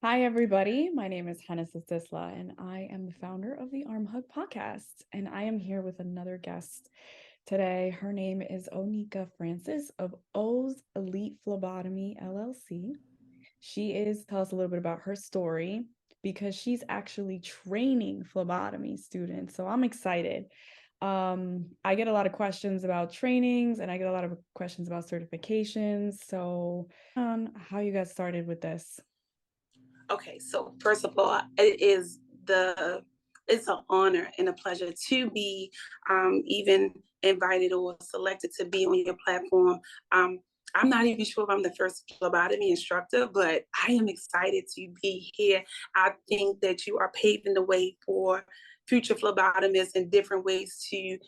Hi, everybody. My name is HENNESYS DISLA, and I am the founder of the ArmHug podcast. And I am here with another guest today. Her name is Onika Francis of O's Elite Phlebotomy, LLC. She is, tell us a little bit about her story because she's actually training phlebotomy students. So I'm excited. I get a lot of questions about trainings and I get a lot of questions about certifications. So, how you got started with this? Okay, so first of all, it's an honor and a pleasure to be even invited or selected to be on your platform. I'm not even sure if I'm the first phlebotomy instructor, but I am excited to be here. I think that you are paving the way for future phlebotomists in different ways to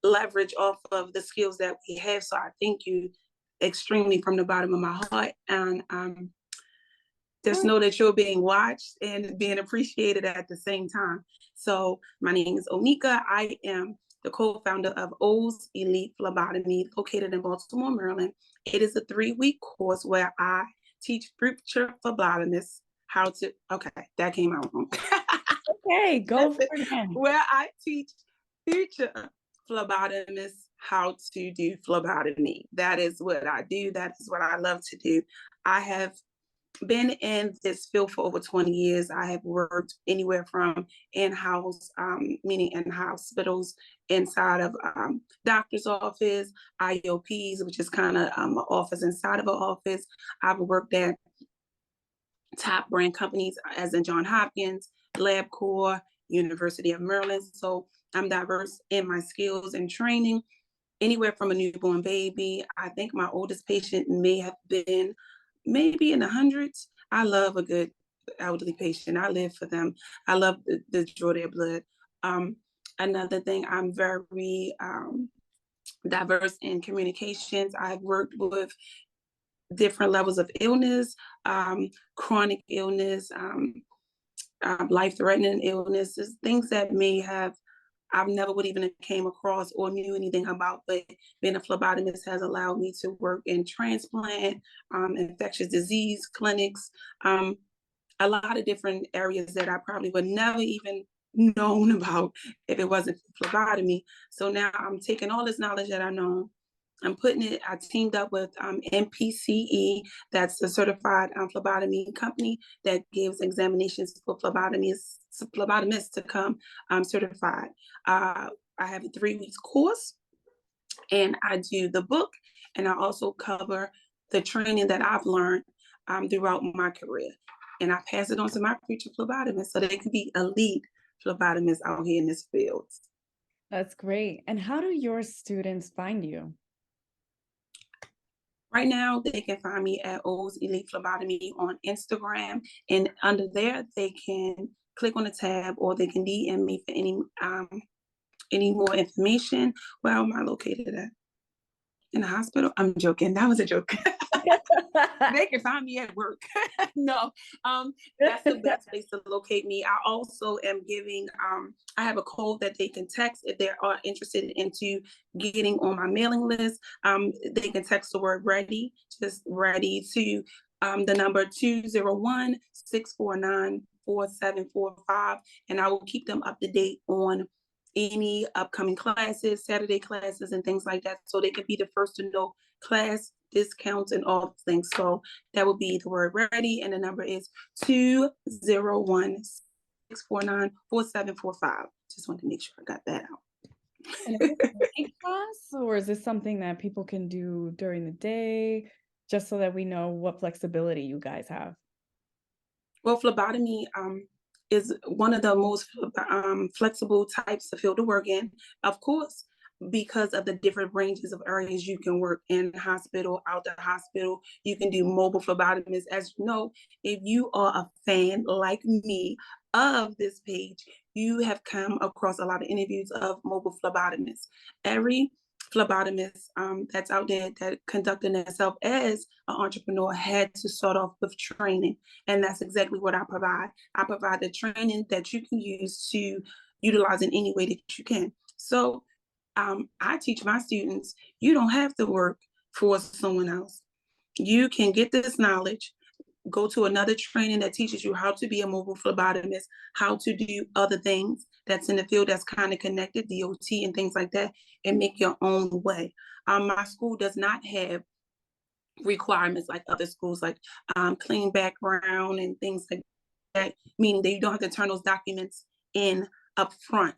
leverage off of the skills that we have. So I thank you extremely from the bottom of my heart. And just know that you're being watched and being appreciated at the same time. So my name is Onika. I am the co-founder of O's Elite Phlebotomy, located in Baltimore, Maryland. It is a 3-week course where I teach future phlebotomists how to, okay, that came out wrong. Okay, go for it again. Where I teach future phlebotomists how to do phlebotomy. That is what I do. That is what I love to do. I have been in this field for over 20 years. I have worked anywhere from in-house, meaning in hospitals, inside of doctor's office, IOPs, which is kind of an office inside of an office. I've worked at top brand companies as in Johns Hopkins, LabCorp, University of Maryland. So I'm diverse in my skills and training, anywhere from a newborn baby. I think my oldest patient may have been maybe in the hundreds. I love a good elderly patient. I live for them. I love the draw their blood. Another thing, I'm very diverse in communications. I've worked with different levels of illness, chronic illness, life-threatening illnesses, things that may have I've never would even have came across or knew anything about, but being a phlebotomist has allowed me to work in transplant, infectious disease clinics, a lot of different areas that I probably would never even known about if it wasn't for phlebotomy. So now I'm taking all this knowledge that I know, I'm putting it, I teamed up with NPCE, that's the certified phlebotomy company that gives examinations for phlebotomists to come certified. I have a 3 weeks course and I do the book and I also cover the training that I've learned throughout my career. And I pass it on to my future phlebotomists so they can be elite phlebotomists out here in this field. That's great. And how do your students find you? Right now, they can find me at O's Elite Phlebotomy on Instagram. And under there, they can click on the tab or they can DM me for any more information. Where am I located at? In the hospital? I'm joking. That was a joke. They can find me at work. No, that's the best place to locate me. I also am giving, I have a code that they can text if they are interested into getting on my mailing list. They can text the word ready, just ready to the number 201-649-4745. And I will keep them up to date on any upcoming classes, Saturday classes, and things like that, so they could be the first to know class discounts and all things. So that would be the word ready, and the number is 201-649-4745. Just wanted to make sure I got that out. And is this a class, or is this something that people can do during the day, just so that we know what flexibility you guys have? Well, phlebotomy is one of the most flexible types of field to work in, of course, because of the different ranges of areas you can work in hospital, out the hospital. You can do mobile phlebotomists. As you know, if you are a fan like me of this page, you have come across a lot of interviews of mobile phlebotomists. Every phlebotomist that's out there that conducting themselves as an entrepreneur had to start off with training. And that's exactly what I provide. I provide the training that you can use to utilize in any way that you can. So I teach my students, you don't have to work for someone else. You can get this knowledge, go to another training that teaches you how to be a mobile phlebotomist, how to do other things that's in the field that's kind of connected, DOT and things like that, and make your own way. My school does not have requirements like other schools, like clean background and things like that, meaning that you don't have to turn those documents in up front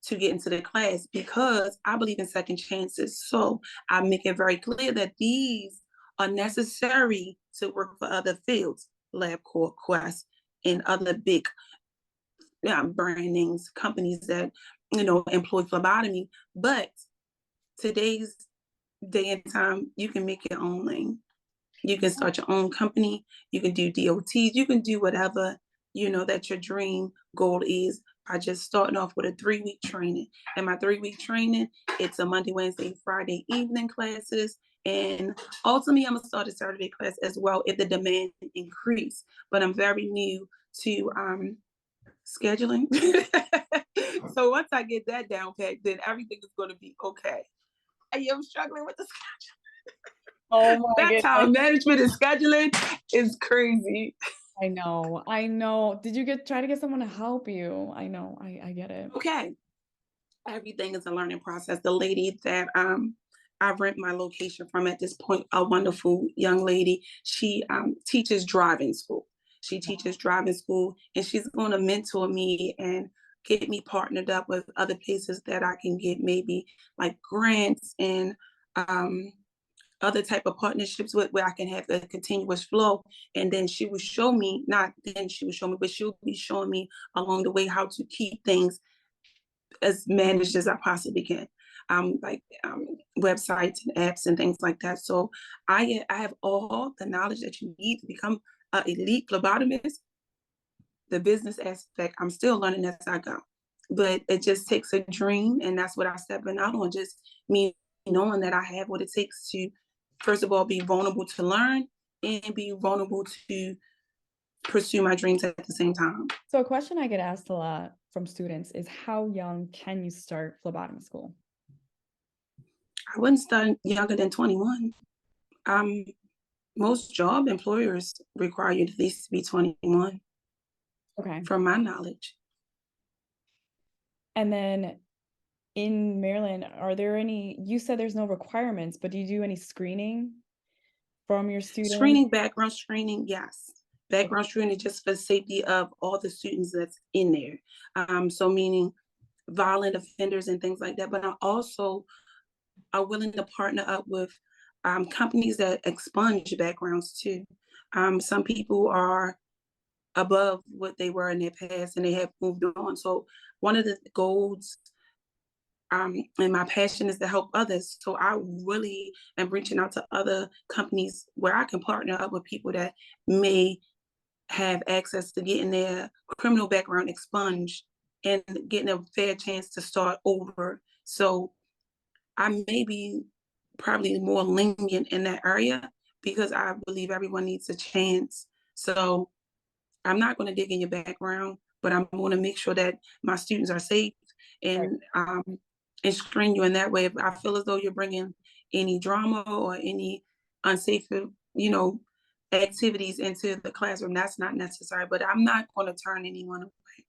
to get into the class, because I believe in second chances. So I make it very clear that these are necessary to work for other fields, LabCorp, Quest, and other big brand names, companies that, you know, employ phlebotomy. But today's day and time, you can make your own lane. You can start your own company. You can do DOTs. You can do whatever, you know, that your dream goal is by just starting off with a 3-week training. And my 3-week training, it's a Monday, Wednesday, Friday evening classes. And ultimately, I'm going to start a Saturday class as well if the demand increase. But I'm very new to scheduling. So once I get that down packed, then everything is going to be okay. I am struggling with the schedule. Oh my That goodness. time management and scheduling is crazy. I know. Did you try to get someone to help you? I know, I get it. Okay. Everything is a learning process. The lady that I rent my location from at this point, a wonderful young lady, she teaches driving school. She teaches driving school, and she's going to mentor me and get me partnered up with other places that I can get maybe like grants and other type of partnerships with, where I can have a continuous flow. And then she will show me, not then she will show me, but she'll be showing me along the way how to keep things as managed as I possibly can. Like websites and apps and things like that. So I have all the knowledge that you need to become an elite phlebotomist. The business aspect, I'm still learning as I go. But it just takes a dream, and that's what I'm stepping out on. Just me knowing that I have what it takes to, first of all, be vulnerable to learn and be vulnerable to pursue my dreams at the same time. So a question I get asked a lot from students is, how young can you start phlebotomy school? I wouldn't start younger than 21. Most job employers require you to at least be 21. Okay. From my knowledge. And then in Maryland, are there any, you said there's no requirements, but do you do any screening from your students? Screening, background screening, yes. Background screening just for safety of all the students that's in there. So meaning violent offenders and things like that. But I also are willing to partner up with companies that expunge backgrounds too. Some people are above what they were in their past and they have moved on. So one of the goals and my passion is to help others. So I really am reaching out to other companies where I can partner up with people that may have access to getting their criminal background expunged and getting a fair chance to start over. So I may be probably more lenient in that area because I believe everyone needs a chance. So I'm not going to dig in your background, but I'm going to make sure that my students are safe and screen you in that way. If I feel as though you're bringing any drama or any unsafe, you know, activities into the classroom, that's not necessary. But I'm not going to turn anyone away.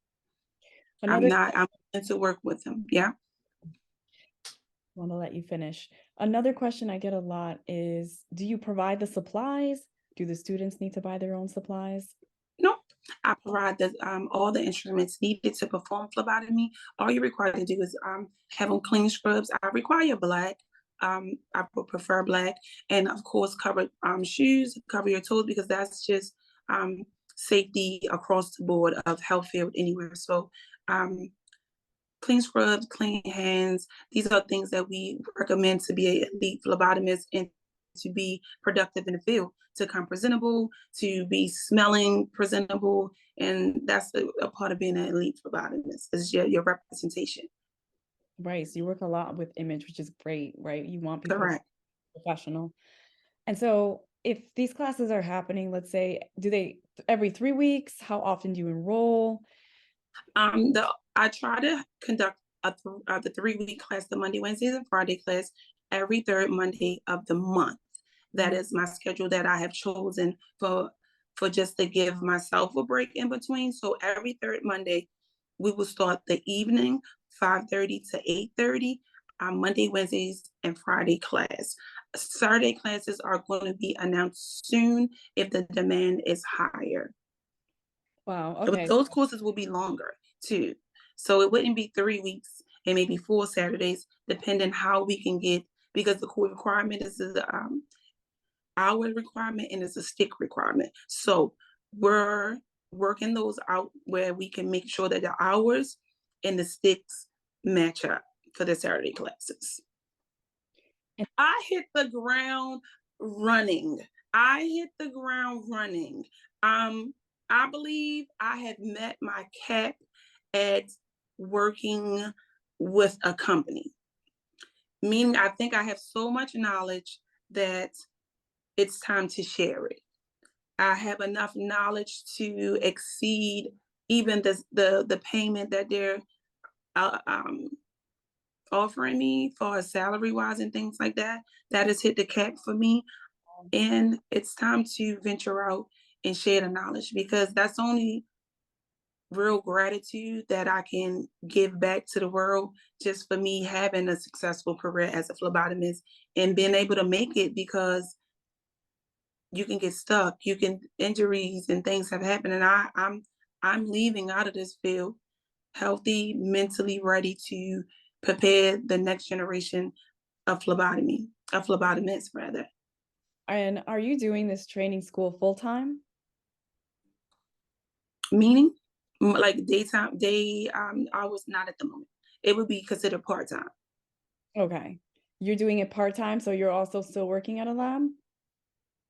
I'm going to work with them. Yeah. I want to let you finish. Another question I get a lot is, do you provide the supplies? Do the students need to buy their own supplies? No, I provide all the instruments needed to perform phlebotomy. All you're required to do is have on clean scrubs. I require black. I prefer black, and of course, cover shoes, cover your toes, because that's just safety across the board of health field anywhere. So clean scrubs, clean hands. These are things that we recommend to be an elite phlebotomist and to be productive in the field, to come presentable, to be smelling presentable. And that's a part of being an elite phlebotomist, is your representation. Right. So you work a lot with image, which is great, right? You want people Correct. Professional. And so if these classes are happening, let's say, do they every 3 weeks? How often do you enroll? I try to conduct the 3-week class, the Monday, Wednesdays, and Friday class, every third Monday of the month. That is my schedule that I have chosen for for just to give myself a break in between. So every third Monday, we will start the evening, 5:30 to 8:30, Monday, Wednesdays, and Friday class. Saturday classes are going to be announced soon if the demand is higher. Wow. But Okay. those courses will be longer too. So it wouldn't be 3 weeks and maybe 4 Saturdays, depending how we can get, because the core requirement is the hour requirement and it's a stick requirement. So we're working those out where we can make sure that the hours and the sticks match up for the Saturday classes. I hit the ground running. I believe I have met my cap at working with a company. Meaning I think I have so much knowledge that it's time to share it. I have enough knowledge to exceed even the payment that they're offering me for salary wise and things like that. That has hit the cap for me. And it's time to venture out and share the knowledge, because that's only real gratitude that I can give back to the world just for me having a successful career as a phlebotomist and being able to make it, because you can get stuck, injuries and things have happened. And I'm leaving out of this field healthy, mentally ready to prepare the next generation of phlebotomists rather. And are you doing this training school full time? Meaning, like daytime, hours, not at the moment. It would be considered part-time. Okay. You're doing it part-time, so you're also still working at a lab?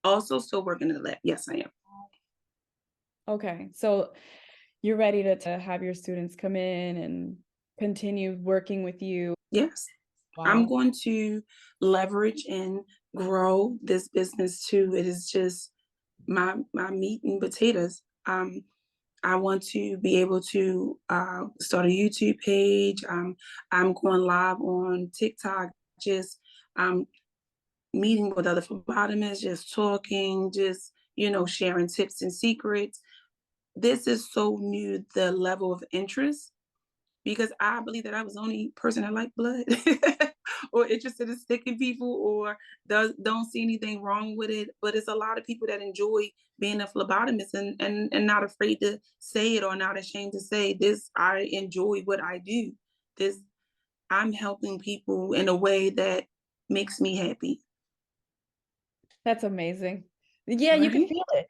Also still working in the lab. Yes, I am. Okay. So you're ready to have your students come in and continue working with you? Yes. Wow. I'm going to leverage and grow this business too. It is just my meat and potatoes. I want to be able to start a YouTube page. I'm going live on TikTok, just meeting with other phlebotomists, just talking, just, sharing tips and secrets. This is so new, the level of interest, because I believe that I was the only person that liked blood or interested in sticking people or don't see anything wrong with it. But it's a lot of people that enjoy being a phlebotomist and not afraid to say it or not ashamed to say this. I enjoy what I do. I'm helping people in a way that makes me happy. That's amazing. Yeah, Right? you can feel it.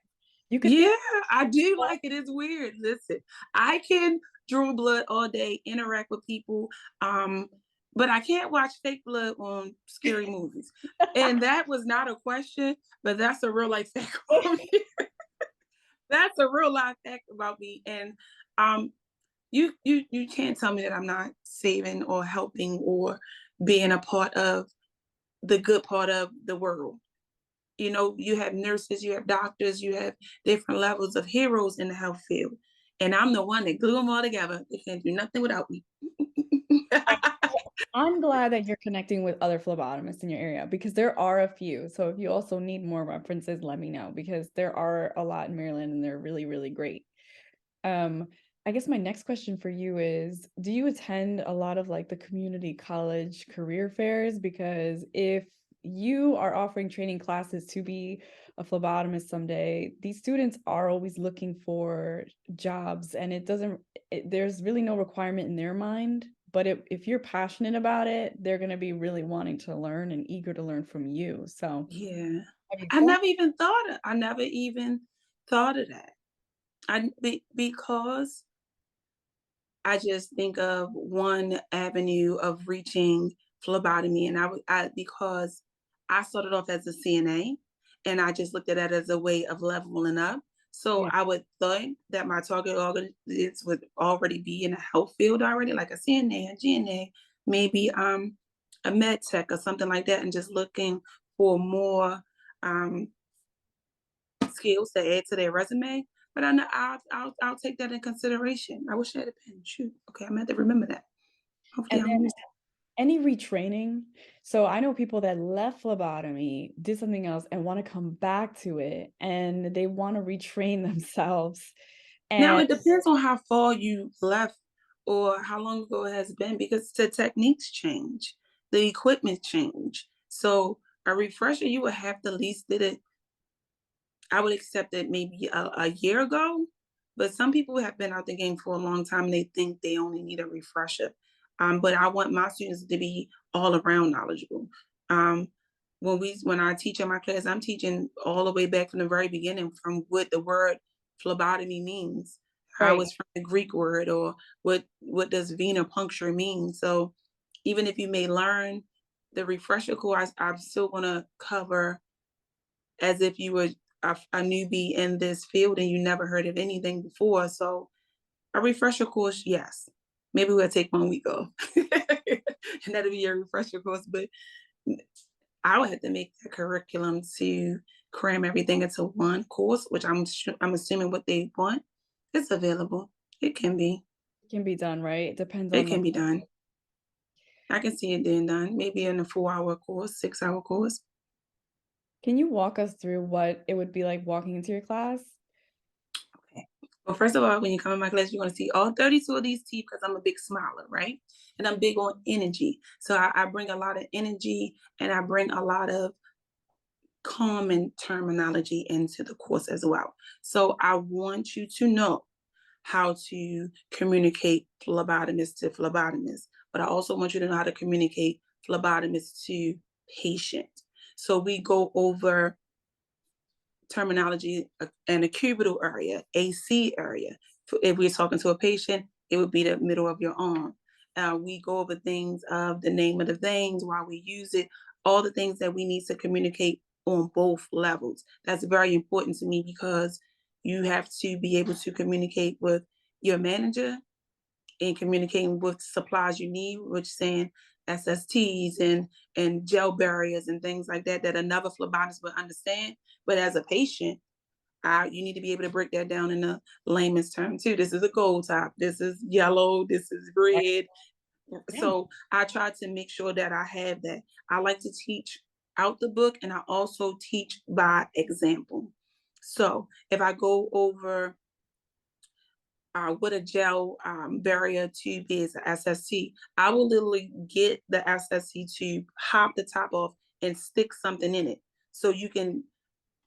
You can Yeah, feel I do like it. It's weird. Listen, I can draw blood all day, interact with people, but I can't watch fake blood on scary movies. And that was not a question, but that's a real life fact about me. That's a real life fact about me. And you can't tell me that I'm not saving or helping or being a part of the good part of the world. You have nurses, you have doctors, you have different levels of heroes in the health field. And I'm the one that glue them all together. They can't do nothing without me. I'm glad that you're connecting with other phlebotomists in your area, because there are a few. So if you also need more references, let me know, because there are a lot in Maryland and they're really, really great. I guess my next question for you is, do you attend a lot of like the community college career fairs? Because if you are offering training classes to be a phlebotomist someday, these students are always looking for jobs, and there's really no requirement in their mind. But if you're passionate about it, they're going to be really wanting to learn and eager to learn from you. So yeah, I never even thought of that. Because I just think of one avenue of reaching phlebotomy, and because I started off as a CNA, and I just looked at that as a way of leveling up. So yeah. I would think that my target audience would already be in the health field already, like a CNA, a GNA, maybe a med tech or something like that, and just looking for more skills to add to their resume. But I know I'll take that in consideration. I wish I had a pen. Shoot. Okay, I'm going to remember that. Hopefully, And I'll use any retraining? So I know people that left phlebotomy, did something else, and want to come back to it, and they want to retrain themselves. Now, And it depends on how far you left or how long ago it has been, because the techniques change, the equipment change. So a refresher, you would have to at least did it. I would accept it maybe a year ago, but some people have been out the game for a long time and they think they only need a refresher. But I want my students to be all around knowledgeable. Um, when I teach in my class, I'm teaching all the way back from the very beginning, from what the word phlebotomy means, how right. it's from the Greek word, or what does venipuncture mean. So even if you may learn the refresher course, I'm still gonna cover as if you were a newbie in this field and you never heard of anything before. So a refresher course, yes. Maybe we'll take 1 week off and that'll be a refresher course. But I would have to make the curriculum to cram everything into one course, which I'm assuming what they want. It's available. It can be. It can be done, right? It depends It on the. can be done. I can see it being done. Maybe in a 4-hour course, 6-hour course. Can you walk us through what it would be like walking into your class? Okay. Well, first of all, when you come in my class, you're going to see all 32 of these teeth, because I'm a big smiler, right? And I'm big on energy. So I bring a lot of energy, and I bring a lot of common terminology into the course as well. So I want you to know how to communicate phlebotomist to phlebotomist, but I also want you to know how to communicate phlebotomist to patient. So we go over terminology in a cubital area, AC area. If we're talking to a patient, it would be the middle of your arm. We go over things of the name of the things, why we use it, all the things that we need to communicate on both levels. That's very important to me, because you have to be able to communicate with your manager and communicating with supplies you need, which saying SSTs and gel barriers and things like that another phlebotomist would understand. But as a patient, you need to be able to break that down in a layman's term too. This is a gold top. This is yellow. This is red. Yeah. So I try to make sure that I have that. I like to teach out the book, and I also teach by example. So if I go over what a gel barrier tube is, a SST, I will literally get the SST tube, hop the top off, and stick something in it, so you can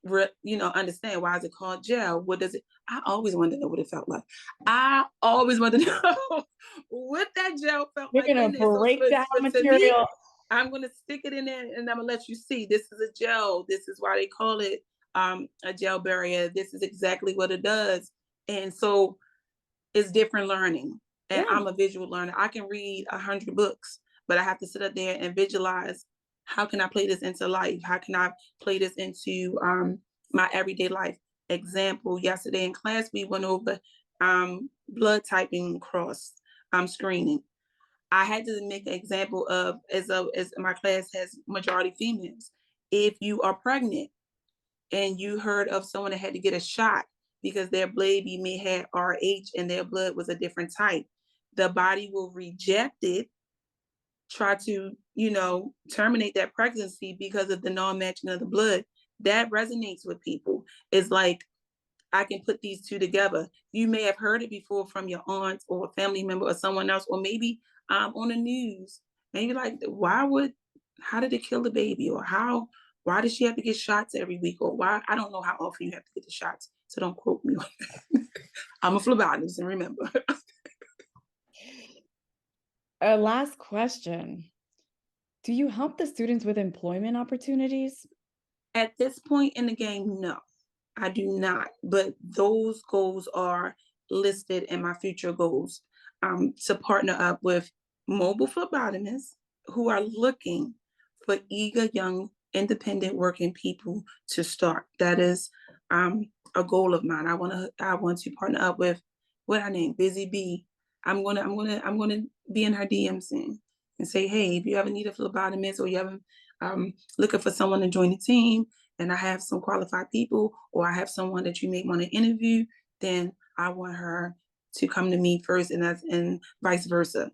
understand why is it called gel? What does it? I always wanted to know what it felt like. I always wanted to know what that gel felt You're like gonna in there. So break down to me, material. I'm gonna stick it in there, and I'm gonna let you see. This is a gel. This is why they call it a gel barrier. This is exactly what it does. And so it's different learning. And Yeah. I'm a visual learner. I can read 100 books, but I have to sit up there and visualize, how can I play this into life? How can I play this into my everyday life? Example, yesterday in class, we went over blood typing cross screening. I had to make an example of, as my class has majority females. If you are pregnant and you heard of someone that had to get a shot because their Blvd may have RH and their blood was a different type, the body will reject it, try to, terminate that pregnancy because of the non-matching of the blood. That resonates with people. It's like, I can put these two together. You may have heard it before from your aunt or a family member or someone else, or maybe on the news. And you're like, how did it kill the baby? Or why does she have to get shots every week? Or why? I don't know how often you have to get the shots. So don't quote me on that. I'm a phlebotomist, and remember. Last question. Do you help the students with employment opportunities? At this point in the game, no, I do not. But those goals are listed in my future goals, to partner up with mobile phlebotomists who are looking for eager young independent working people to start. That is a goal of mine. I want to partner up with, what I name, Busy Bee. I'm gonna be in her DM soon and say, hey, if you ever need a phlebotomist, or you ever looking for someone to join the team, and I have some qualified people, or I have someone that you may want to interview, then I want her to come to me first, and vice versa.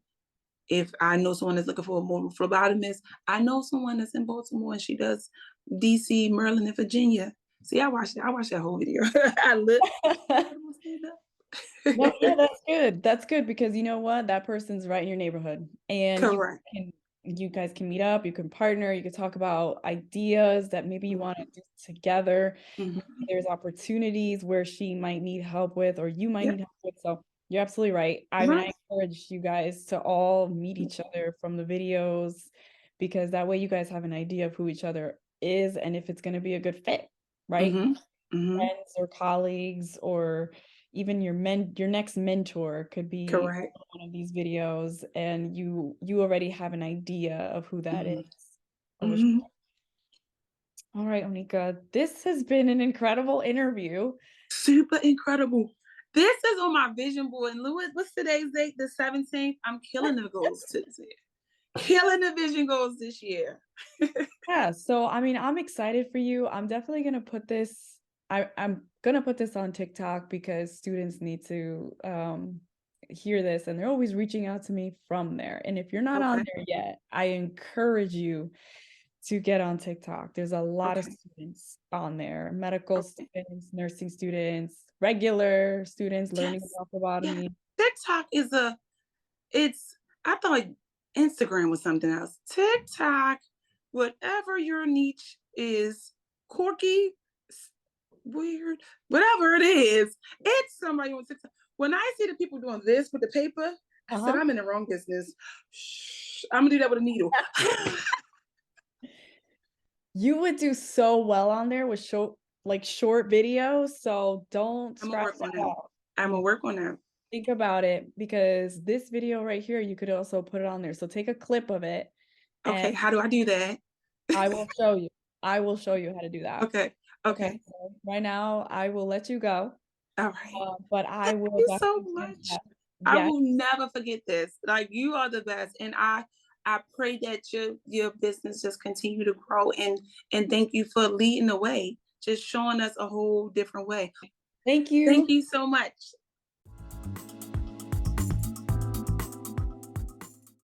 if I know someone that's looking for a mobile phlebotomist, I know someone that's in Baltimore and she does DC, Maryland, and Virginia. See, I watched that whole video. I looked. No, yeah, that's good. That's good because you know what? That person's right in your neighborhood. And Correct. you guys can meet up, you can partner, you can talk about ideas that maybe you want to do together. Mhm. There's opportunities where she might need help with, or you might Yep. need help with. So you're absolutely right. I mean, I Right. encourage you guys to all meet each other from the videos because that way you guys have an idea of who each other is and if it's going to be a good fit, right? Mhm. Mhm. Friends or colleagues or even your next mentor could be Correct. one of these videos and you already have an idea of who that is. Or which Mhm. All right, Onika, this has been an incredible interview. Super incredible. This is on my vision board. And Louis, what's today's date? The 17th. I'm killing the goals today. Killing the vision goals this year. Yeah, so I mean, I'm excited for you. I'm definitely gonna put this. I'm gonna put this on TikTok because students need to hear this, and they're always reaching out to me from there. And if you're not on Okay. there yet, I encourage you to get on TikTok. There's a lot of Okay. students on there, medical Okay. students, nursing students, regular students learning Yes. about Yeah. phlebotomy. TikTok is I thought Instagram was something else. TikTok, whatever your niche is, quirky, weird, whatever it is, it's somebody on TikTok. When I see the people doing this with the paper, I said, I'm in the wrong business. Shh, I'm gonna do that with a needle. You would do so well on there with short videos, so don't I'm gonna scratch work on that that. out. I'm gonna work on that. Think about it because this video right here, you could also put it on there. So take a clip of it Okay, and how do I do that? I will show you. I will show you how to do that. Okay, Okay, okay. so right now I will let you go, All right. but I Thank will you so definitely be in much. touch. I Yes, will never forget this. Like, you are the best, and I pray that your business just continue to grow, and thank you for leading the way, just showing us a whole different way. thank Thank you. you so much.